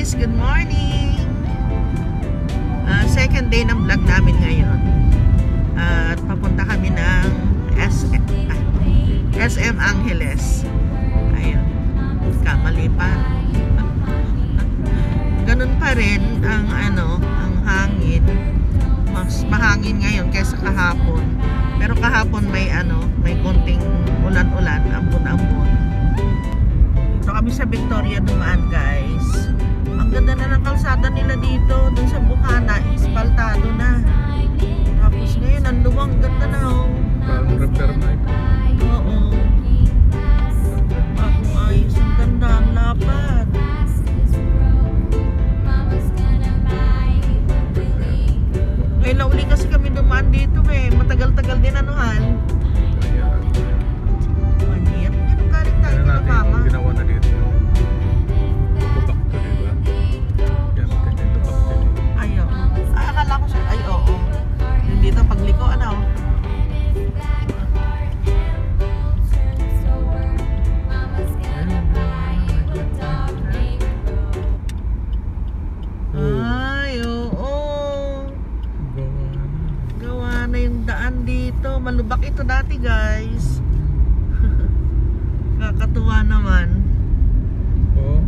guys, good morning. Second day ng vlog namin ngayon. At papunta kami ng SM Angeles. Ayun, kamali pa. Ganun pa rin ang ang hangin. Mas mahangin ngayon kaysa kahapon. Pero kahapon may konting ulan-ulan, ambon-ambon. Dito kami sa Victoria dumaan, guys. Ang ganda na ng kalsada nila dito. Dun sa Bukana, ispaltado na. Tapos ngayon, ang luwang ganda na, oh. Parang repair na ito. Oo. Bagong ayos. Ang ganda, ang lapad. Ngayon na uli kasi kami dumaan dito, eh. Matagal-tagal din, anuhan. Maniyap. Ganun galing tayo na mama. Ginawa na dito. Lubak to, diba? Yan, ganyan lubak to. Ay, oo. Akala ko siya. Ay, oo. Yung dito, pagliko, ano? Ay, oo. Gawa na yung daan dito. Malubak ito dati, guys. Kakatuwa naman. Oo.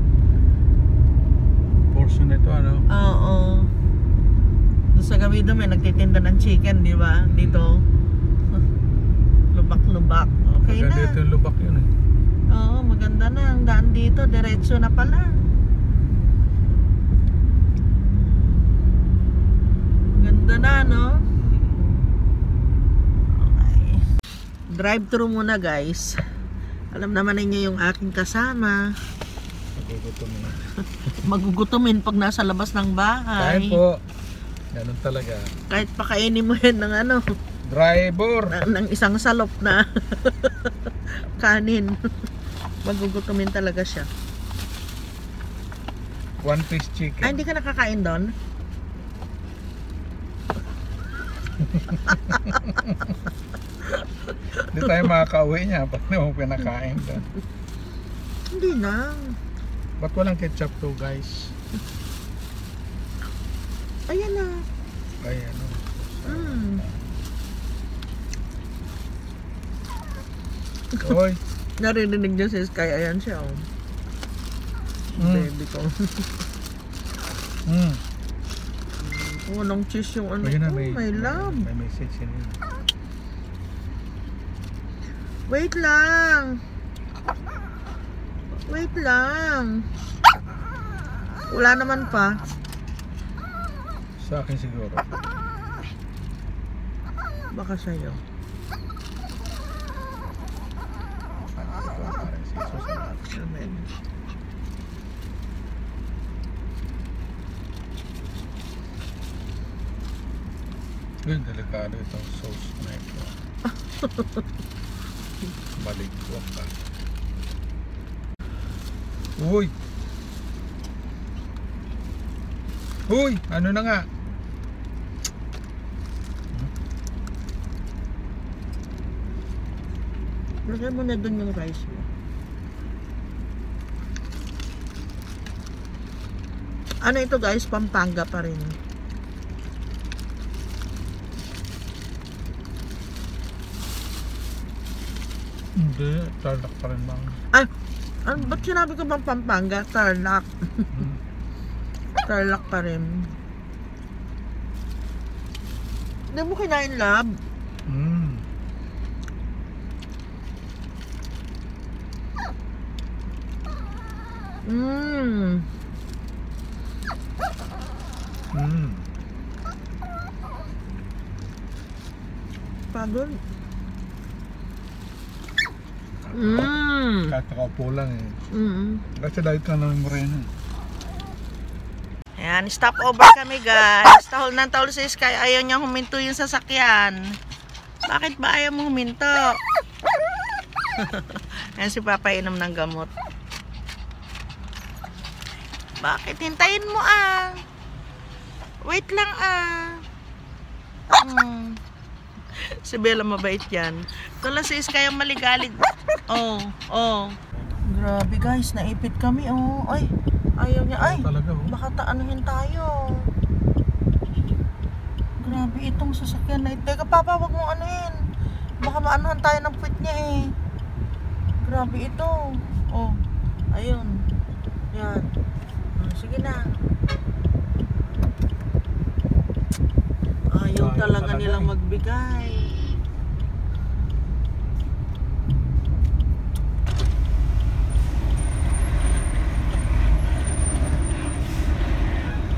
Portion ito, ano? Oo. Doon sa Gawido may nagtitinda ng chicken, di ba? Dito. Lubak-lubak. Okay na. Dito yung lubak yun, eh. Oo, maganda na. Ang daan dito, diretso na pala. Ganda na, no? Okay. Drive-thru muna, guys. Alam naman ninyo yung aking kasama. Magugutomin. Magugutomin pag nasa labas ng bahay. Kain po. Ganun talaga. Kahit pakainin mo yan ng Driver! ng isang salop na kanin. Magugutomin talaga siya. One piece chicken. Ay, hindi ka nakakain doon? Hindi tayo makakauwi niya. Ba't hindi mo pinakain doon? Hindi na. Ba't walang ketchup to, guys? Ayan na. Ay, ano? Oy! Narinig niyo si Sky. Ayan siya, oh. Baby ko. Walang cheese yung Ayun na, my love. May message yun. Wait lang. Wait lang. Wala naman pa. Sa akin siguro. Baka sa'yo. Amen. Yun, delikado itong sauce na ito. Maligwak ka. Uy! Uy! Ano na nga? Lagay mo na dun yung rice mo. Ano ito, guys? Pampanga pa rin. Hindi, tarlac pa rin bang? Ay! Ba't sinabi ko bang Pampanga? Tarlac. Tarlac pa rin. Hindi mo kinain, lab? Pagod. Kahit nakaupo lang eh. Kasi dahil ka namin moreno. Ayan, stop over kami, guys. Tahol ng tahol si Sky. Ayaw niya huminto yung sasakyan. Bakit ba ayaw mo huminto? Ayan si Papa inom ng gamot. Bakit? Hintayin mo, ah. Wait lang, ah. Si Bella mabait yan. Ito lang si Sky ang maligalig. Oh. Grabe, guys, naipit kami, oh. Ay, Ayaw niya. Ay, Talaga, oh. baka taanuhin tayo. Grabe itong sasakyan na ito. Teka, Papa, wag mong anuhin. Baka maanuhan tayo ng puwit niya eh. Grabe ito. Oh, ayun. Yan. Sige na. Ayaw talaga nilang magbigay.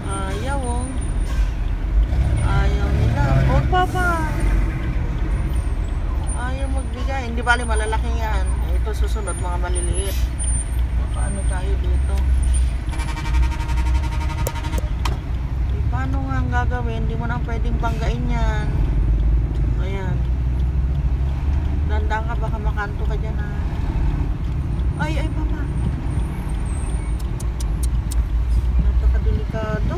Ayaw, oh. Ayaw nila. Oh, Papa. Ayaw magbigay. Hindi bali malalaki yan. Ito susunod mga maliliit. Paano tayo dito? Paano nga ang gagawin? Hindi mo na pwedeng banggain yan. Ayan. Dandang ka, baka makanto ka dyan, ha? Ay, Papa. Napakadelikado.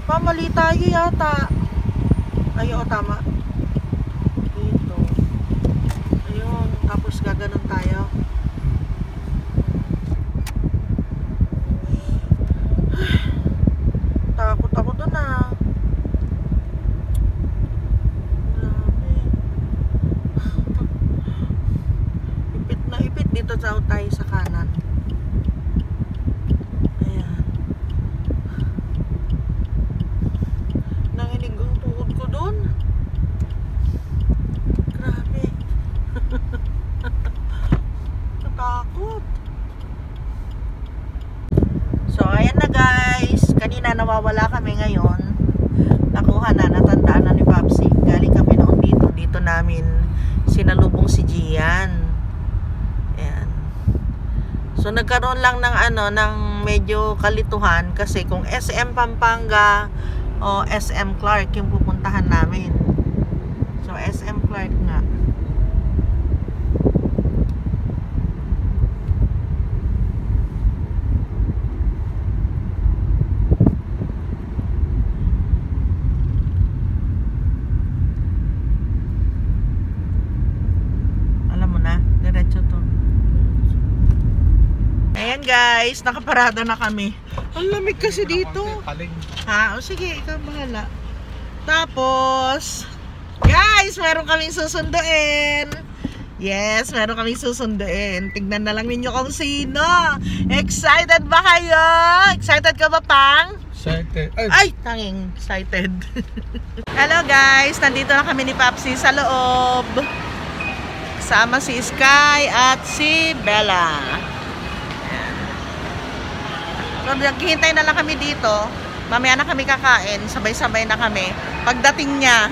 Pa, mali tayo yata. Ay, o, tama. Dito. Ayun. Tapos gaganon tayo. Takot ako doon, ah. Grabe. Ipit na ipit. Dito tayo sa kanan. Ayan. Nanginig ang tuhod ko doon. Grabe. Natakot. So, ayan na guys. Kanina nawawala kami ngayon. Nakuha na, natandaan na ni Papsi. Galing kami noon dito. Dito namin sinalubong si Gian. Ayan. So, nagkaroon lang ng ng medyo kalituhan. Kasi kung SM Pampanga o SM Clark yung pupuntahan namin. So, SM Clark nga. Ayan guys, nakaparada na kami. Ang lamig kasi dito. Ha? O sige, ikaw bahala. Tapos, guys, meron kaming susunduin. Yes, meron kaming susunduin. Tignan na lang ninyo kung sino. Excited ba kayo? Excited ka ba, Pang? Excited. Ay, tanging excited. Hello guys, nandito na kami ni Papsi sa loob. Kasama si Sky at si Bella. So, naghihintay na lang kami dito. Mamaya na kami kakain. Sabay-sabay na kami. Pagdating niya.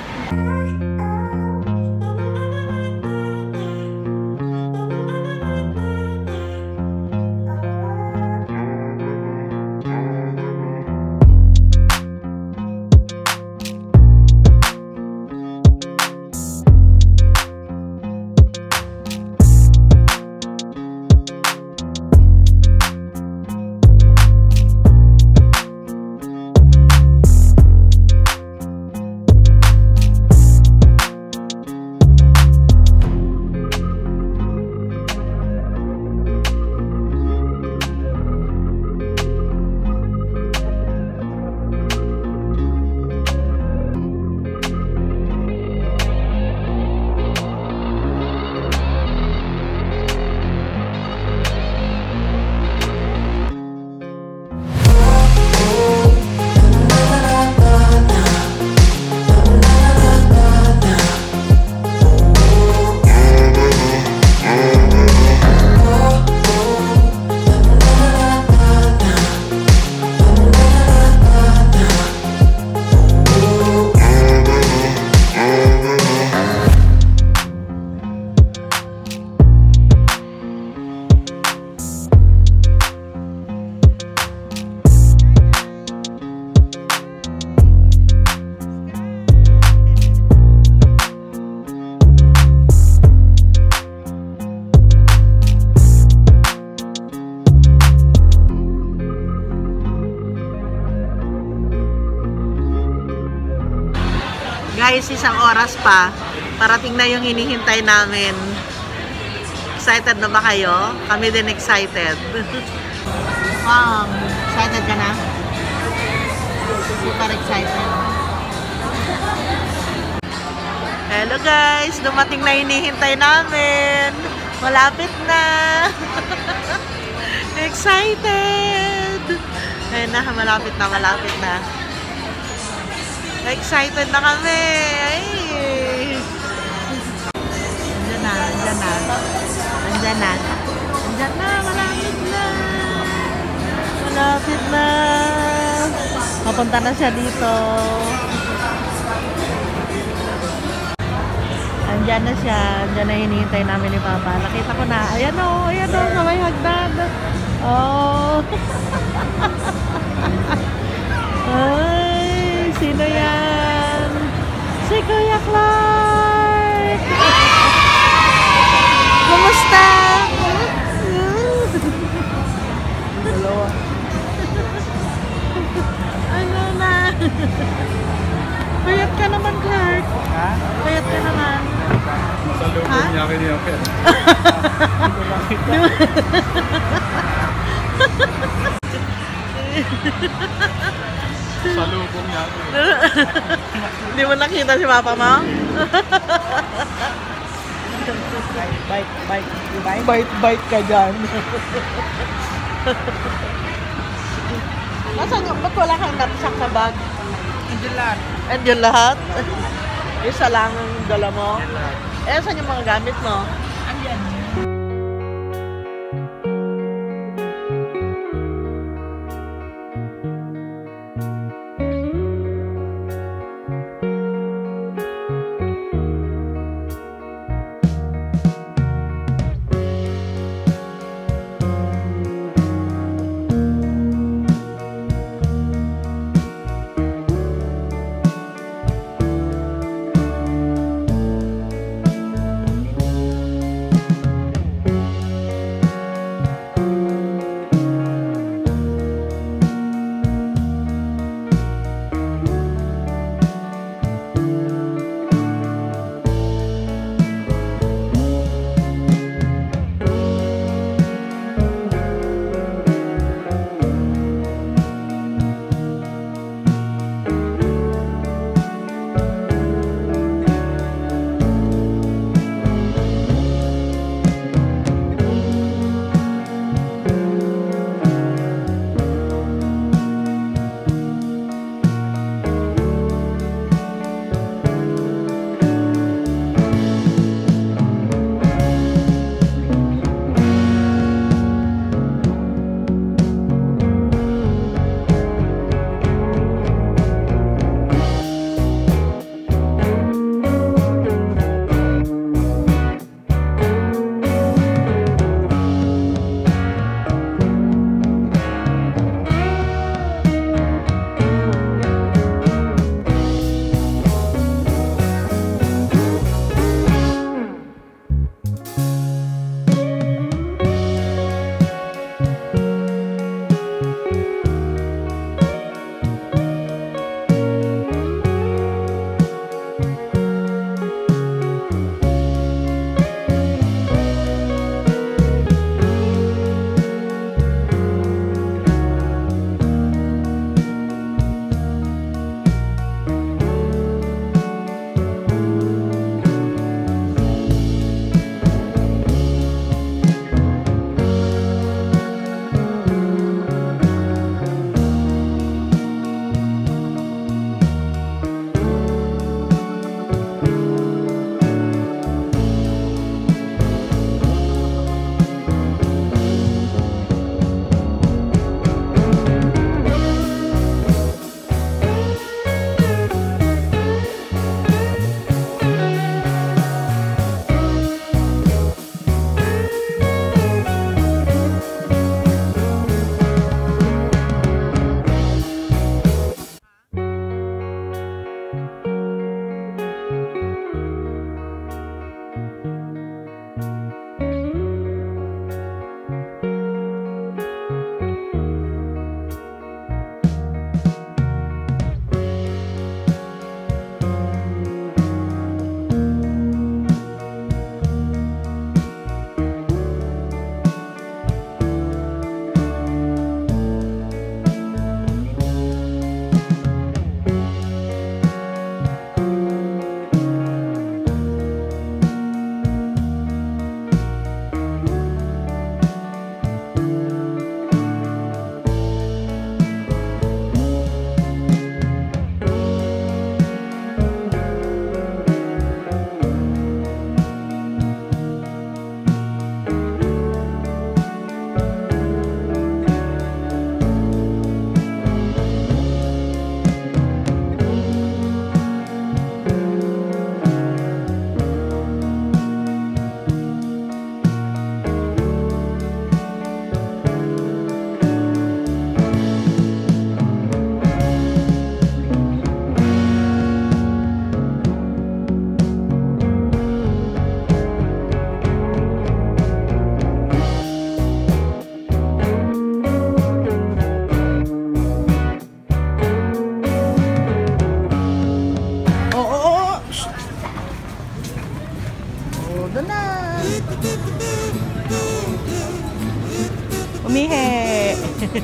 Guys, isang oras pa. Parating na yung hinihintay namin. Excited na ba kayo? Kami din excited. Pang, excited ka na? Super excited. Hello guys, dumating na hinihintay namin. Malapit na. Excited. Ayun na, malapit na, malapit na. Excited na kami. Ay. Andyan na, andyan na. Andyan na. Andyan na, malapit na. Malapit na. Mapunta na siya dito. Andyan na siya. Andyan na hinihintay namin ni Papa. Nakita ko na. Ayan o. Ayan o. Sa may hagdan. Oh. Ay. Sino yan? Si Kuya Clark. Kumusta? Dalawa. Ano na? Payat ka naman, Clark. Ha? Payat ka naman. Salubong niya akin yung pera. Salubong niya akin. Hindi mo nakita si Papa mo? Bite ka dyan. Nasaan yung, ba't wala kang knapsack sa bag? Hindi lahat. Andiyan lahat? Isa lang ang dala mo? Eh, saan yung mga gamit mo? Andyan.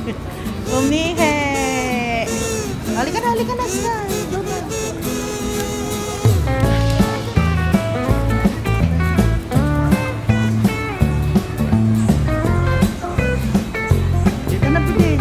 Umihe! Halika na, Sky. Doon na. Dito na, pwede.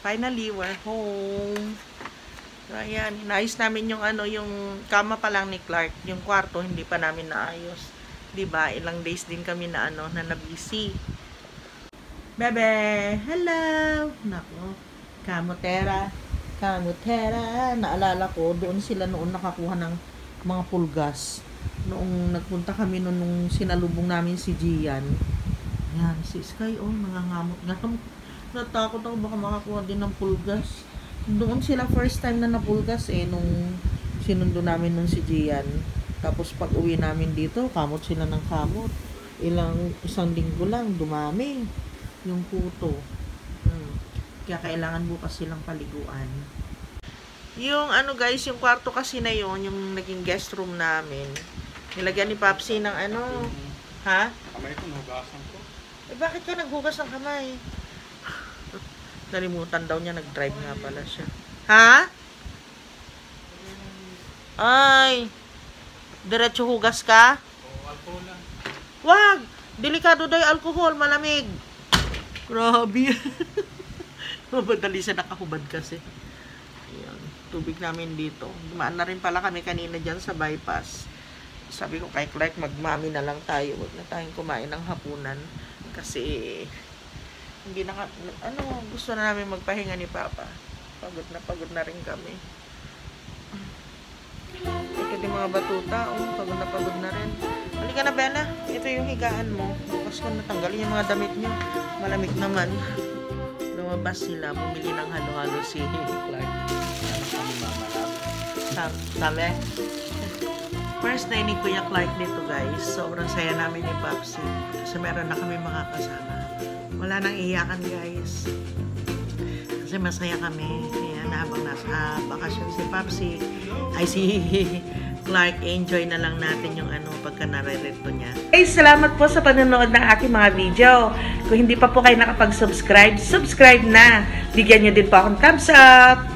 Finally, we're home. So, ayan. Naayos namin yung yung kama pa lang ni Clark. Yung kwarto, hindi pa namin naayos. Diba? Ilang days din kami na na busy. Bebe! Hello! Nako. Kamotera. Naalala ko, doon sila noon nakakuha ng mga pulgas. Noong nagpunta kami nung sinalubong namin si Gian. Ayan, si Sky, nangangamot. Natakot ako baka makakuha din ng pulgas. Doon sila first time na napulgas nung sinundo namin nung si Gian. Tapos pag uwi namin dito, kamot sila ng kamot. Isang linggo lang, dumami yung kuto. Kaya kailangan bukas silang paliguan. Yung guys, yung kwarto kasi na yon, yung naging guest room namin. Nilagyan ni Papsi ng ha? Kamay ko, nahugasan ko. Bakit ka naghugas ng kamay? Nalimutan daw niya, nag-drive nga pala siya. Ha? Ay! Diretso hugas ka? Oo, alcohol lang. Wag! Delikado daw yung alcohol, malamig. Grabe. Mabadali siya nakahubad kasi. Ayan, tubig namin dito. Dumaan na rin pala kami kanina dyan sa bypass. Sabi ko kay Clark, magmami na lang tayo. Huwag na tayong kumain ng hapunan. Kasi hindi gusto na namin magpahinga ni Papa. Pagod na rin kami. Ito din mga batuta, pagod na rin. Halika na, Bella. Ito yung higaan mo. Bukas ko natanggalin yung mga damit nyo. Malamig naman. Lumabas sila, bumili ng halo-halo si Clark. Kami mamarami. Sabi? First day ni Kuya Clark dito, guys. Sobrang saya namin ni Papsi. Kasi meron na kami makakasama. Wala nang iyakan, guys. Kasi masaya kami. Kaya habang nasa bakasyon si Papsi, ay si Clark, enjoy na lang natin yung pagka naririto niya. Guys, salamat po sa panonood ng aking mga video. Kung hindi pa po kayo nakapag-subscribe, subscribe na. Bigyan nyo din po akong thumbs up.